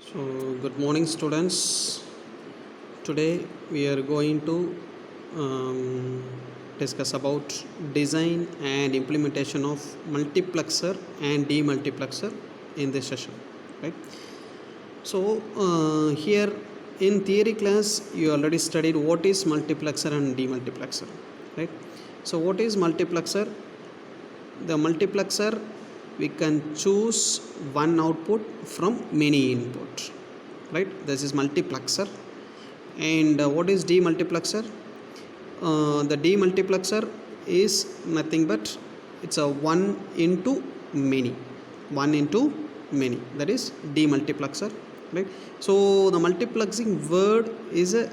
So, good morning, students. Today we are going to discuss about design and implementation of multiplexer and demultiplexer in this session, right? So, here in theory class, you already studied what is multiplexer and demultiplexer, right? So, what is multiplexer? The multiplexer, we can choose one output from many input, right? This is multiplexer. And what is demultiplexer? The demultiplexer is nothing but it's a one into many, that is demultiplexer, right? So the multiplexing word is a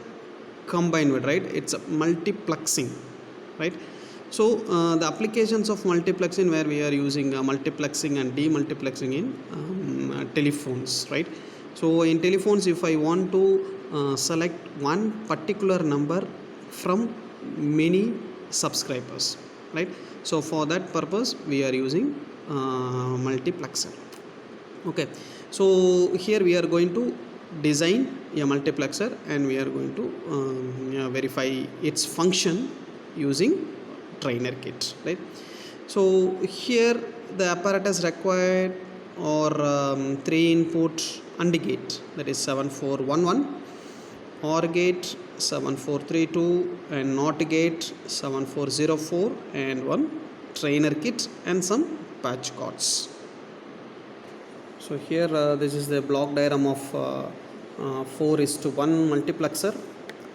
combined word, right? It's a multiplexing, right? So the applications of multiplexing, where we are using multiplexing and demultiplexing in telephones, right? So in telephones, if I want to select one particular number from many subscribers, right? So for that purpose we are using multiplexer. Okay, so here we are going to design a multiplexer and we are going to verify its function using trainer kit, right? So here the apparatus required or 3 input AND gate, that is 7411, OR gate 7432, and NOT gate 7404, and one trainer kit and some patch cords. So here this is the block diagram of 4:1 multiplexer,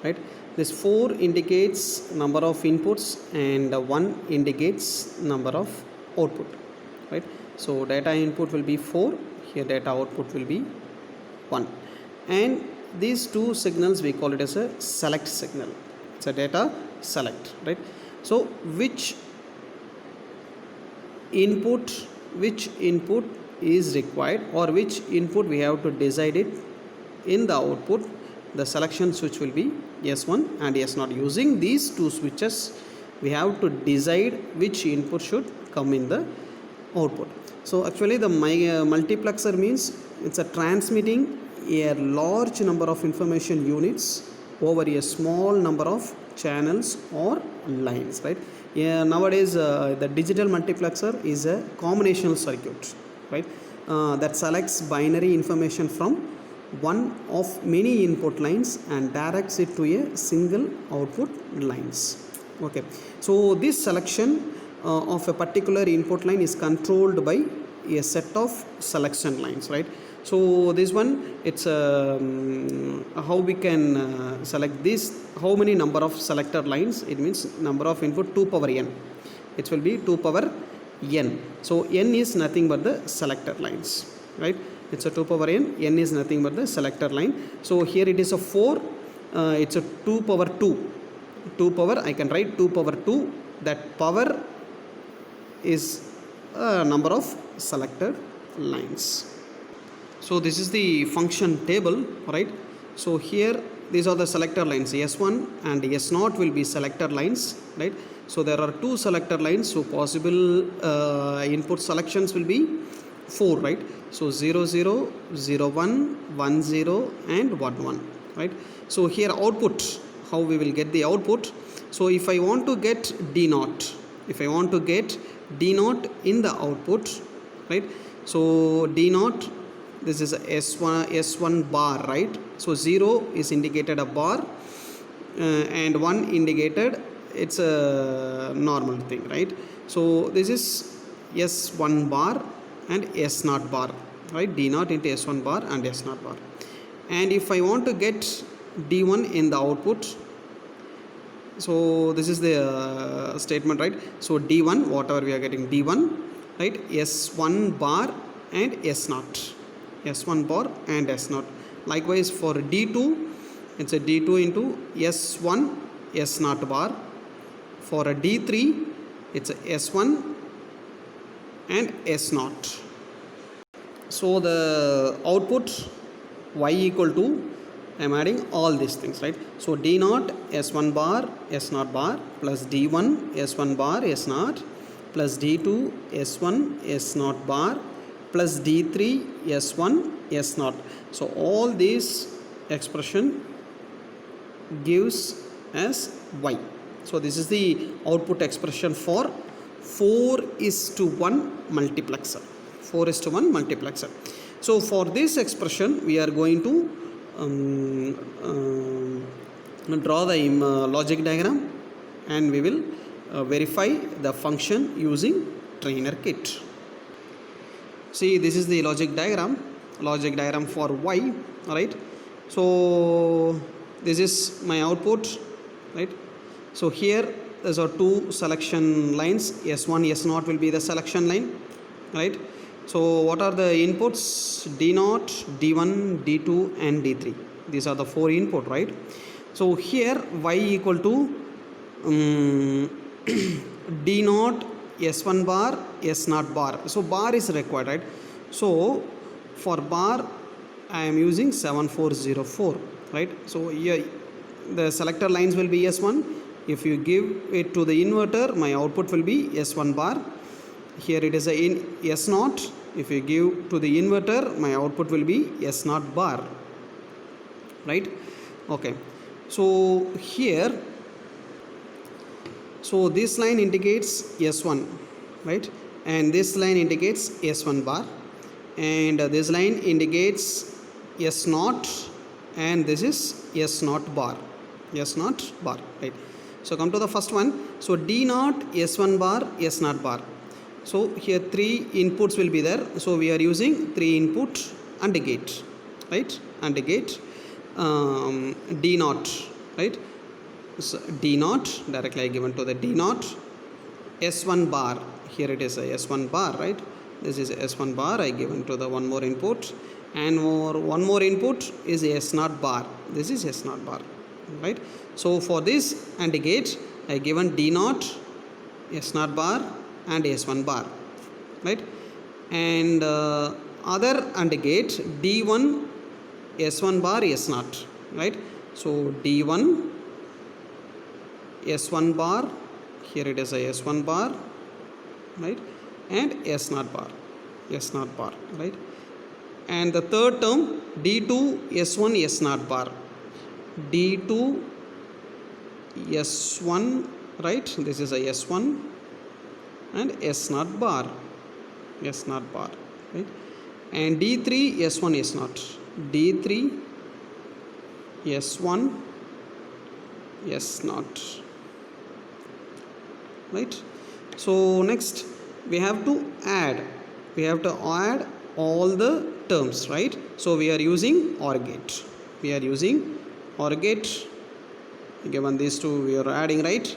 right? This 4 indicates number of inputs and 1 indicates number of output, right? So data input will be 4, here data output will be 1, and these two signals we call it as a select signal. It's a data select, right? So which input is required, or which input we have to decide it in the output, the selection switch will be S1 and S0. Using these two switches we have to decide which input should come in the output. So actually the multiplexer means it's a transmitting a large number of information units over a small number of channels or lines, right? Nowadays the digital multiplexer is a combinational circuit, right? That selects binary information from one of many input lines and directs it to a single output lines. Okay, so this selection of a particular input line is controlled by a set of selection lines, right? So this one, it's how we can select this, how many number of selector lines, it means number of input 2 power n, it will be 2 power n. So n is nothing but the selector lines, right? It's a 2 power n, n is nothing but the selector line. So here it is a 4, it's a 2 power 2, 2 power, I can write 2 power 2, that power is a number of selector lines. So this is the function table, right? So here these are the selector lines, S1 and S0 will be selector lines, right? So there are 2 selector lines, so possible input selections will be 4, right? So 0 0 0 1 1 0 and 1 1, right? So here output, how we will get the output? So if I want to get D0, in the output, right? So D0, this is a S1 bar, right? So 0 is indicated a bar and 1 indicated it's a normal thing, right? So this is S1 bar and S0 bar, right? D0 into S1 bar and S0 bar. And if I want to get D1 in the output, so this is the statement, right? So D1, whatever we are getting D1, right? S1 bar and S0, S1 bar and S0. Likewise for D2, it's a D2 into S1 S0 bar. For a D3, it's a S1 and S0. So the output Y equal to, I am adding all these things, right? So D0 S1 bar S0 bar plus D1 S1 bar S0 plus D2 S1 S0 bar plus D3 S1 S0. So all these expression gives as Y. So this is the output expression for 4:1 multiplexer. 4:1 multiplexer. So for this expression we are going to draw the logic diagram, and we will verify the function using trainer kit. See, this is the logic diagram for Y, right? So this is my output, right? So here there are two selection lines, S1 S0 will be the selection line, right? So what are the inputs? D0, D1, D2 and D3. These are the four input, right? So here Y equal to D0 S1 bar S0 bar. So bar is required, right? So for bar I am using 7404, right? So here the selector lines will be S1. If you give it to the inverter, my output will be S1 bar. Here it is a in S0. If you give to the inverter, my output will be S0 bar, right? Okay. So here, so this line indicates S1, right? And this line indicates S1 bar, and this line indicates S0, and this is S0 bar, S0 bar, right? So come to the first one. So D0 S1 bar S0 bar. So here three inputs will be there. So we are using 3 input and a gate, right? And a gate D0, right? So D0 directly given to the D0 S1 bar. Here it is a S1 bar, right? This is S1 bar. I given to the one more input, and one more input is S0 bar. This is S0 bar, right? So for this AND gate I given D0 S0 bar and S1 bar, right? And other AND gate D1 S1 bar S0, right? So D1 S1 bar, here it is a S1 bar, right? And S0 bar, S0 bar, right? And the third term D2 S1 S0 bar, D2 S1, right? This is a S1 and S0 bar, S0 bar, right? And D3 S1 S0, D3 S1 S0, right? So next we have to add all the terms, right? So we are using OR gate, given these two we are adding, right?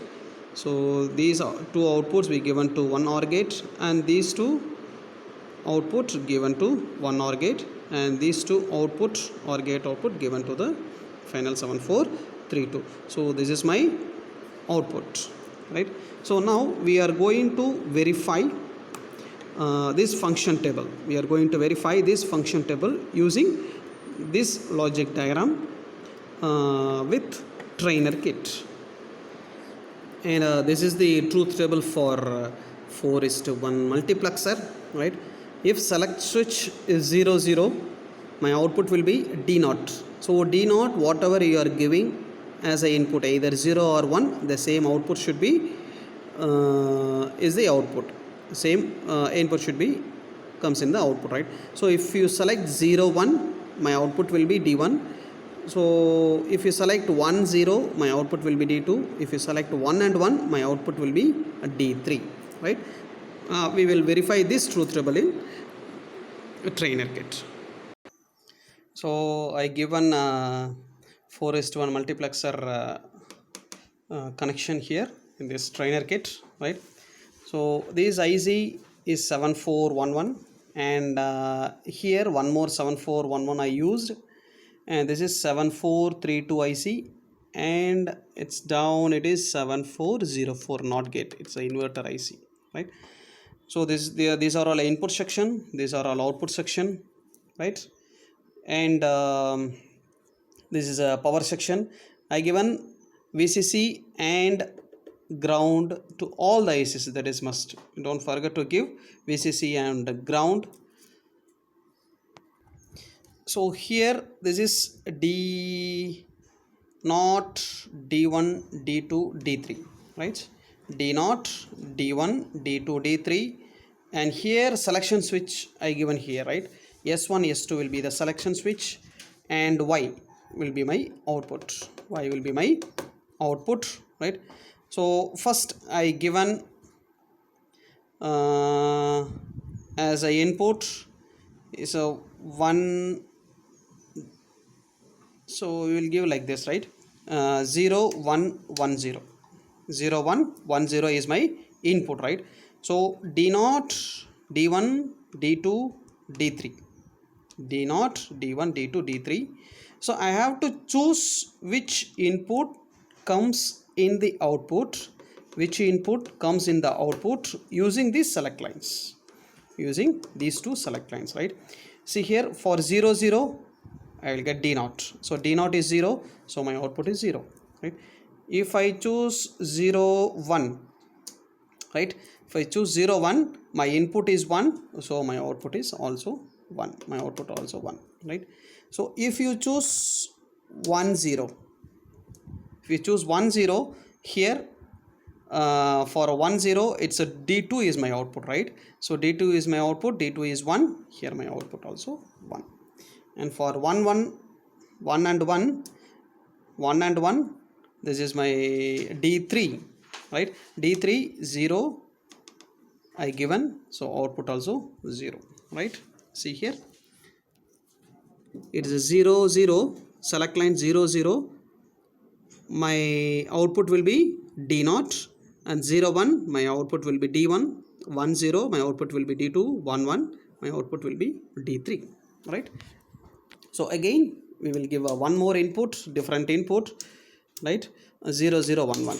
So these are two outputs we given to one OR gate, and these two output given to one OR gate, and these two output OR gate output given to the final 7432. So this is my output, right? So now we are going to verify this function table. We are going to verify this function table using this logic diagram with trainer kit. And this is the truth table for 4:1 multiplexer, right? If select switch is 0 0, my output will be D0. So D0, whatever you are giving as a input, either 0 or 1, the same output should be is the output. Same input should be comes in the output, right? So if you select 0 1, my output will be D1. So if you select 1 0, my output will be D2. If you select 1 and 1, my output will be D3, right? We will verify this truth table in a trainer kit. So I given 4:1 multiplexer connection here in this trainer kit, right? So this IC is 7411, and here one more 7411 I used, and this is 7432 IC, and it's down, it is 7404 NOT gate. It's an inverter IC, right? So these are all input section, these are all output section, right? And this is a power section. I given VCC and ground to all the ICs, that is must. Don't forget to give VCC and ground. So here this is D naught, D1, D2, D3, right? D naught, D1, D2, D3, and here selection switch I given here, right? S1, S2 will be the selection switch, and Y will be my output. Y will be my output, right? So first I given as a input is a 1. So we will give like this, right? 0 1 1 0, 0 1 1 0 is my input, right? So D naught, D1, D2, D3, D naught, D1, D2, D3. So I have to choose which input comes in the output, which input comes in the output using these select lines, using these two select lines, right? See here for 0 0 I will get D naught. So D naught is 0, so my output is 0, right? If I choose 0 1, right? If I choose 0 1, my input is 1, so my output is also 1, my output also 1, right? So if you choose 1 0, if you choose 1 0 here, for 1 0 it's a D2 is my output, right? So D2 is my output, D2 is 1, here my output also 1. And for 1 1 1 and 1 1 and 1, this is my D3, right? D3 0 I given, so output also 0, right? See here it is a 0 0, select line 0 0, my output will be D naught, and 0 1 my output will be D1, 1 0 my output will be D2, 1 1 my output will be D3, right? So again we will give a one more input, different input, right? 0 0 1 1,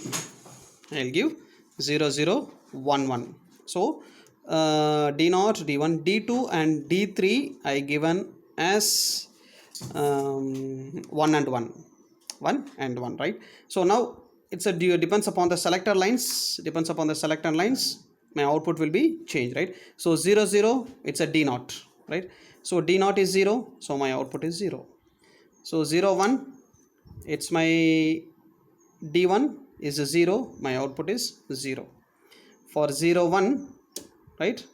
I'll give 0 0 1 1. So D naught, D1, D2 and D3 I given as 1 and 1, 1 and 1, right? So now it's a depends upon the selector lines, depends upon the selector lines, my output will be changed, right? So 0 0 it's a D naught, right? So D naught is 0, so my output is 0. So 0 1 it's my D1 is a 0, my output is 0. For 0 1, right?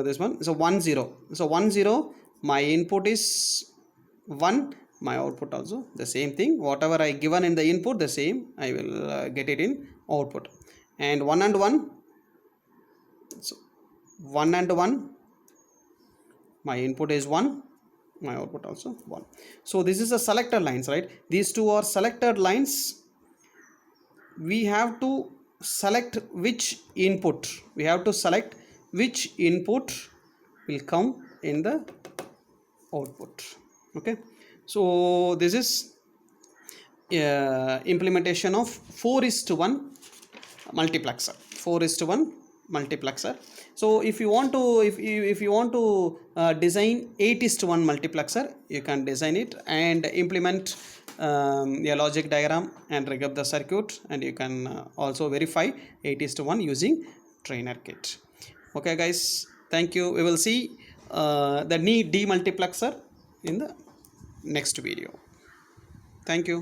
This one, so 1 0, so 1 0 my input is 1, my output also the same thing, whatever I given in the input the same I will get it in output. And 1 and 1, so 1 and 1 my input is 1, my output also 1. So this is a selector lines, right? These two are selected lines. We have to select which input, we have to select which input will come in the output, okay? So this is implementation of 4:1 multiplexer, 4:1 multiplexer. So if you want to design 8:1 multiplexer, you can design it and implement a logic diagram and rig up the circuit, and you can also verify 8:1 using trainer kit. Okay guys, thank you. We will see the demultiplexer in the next video. Thank you.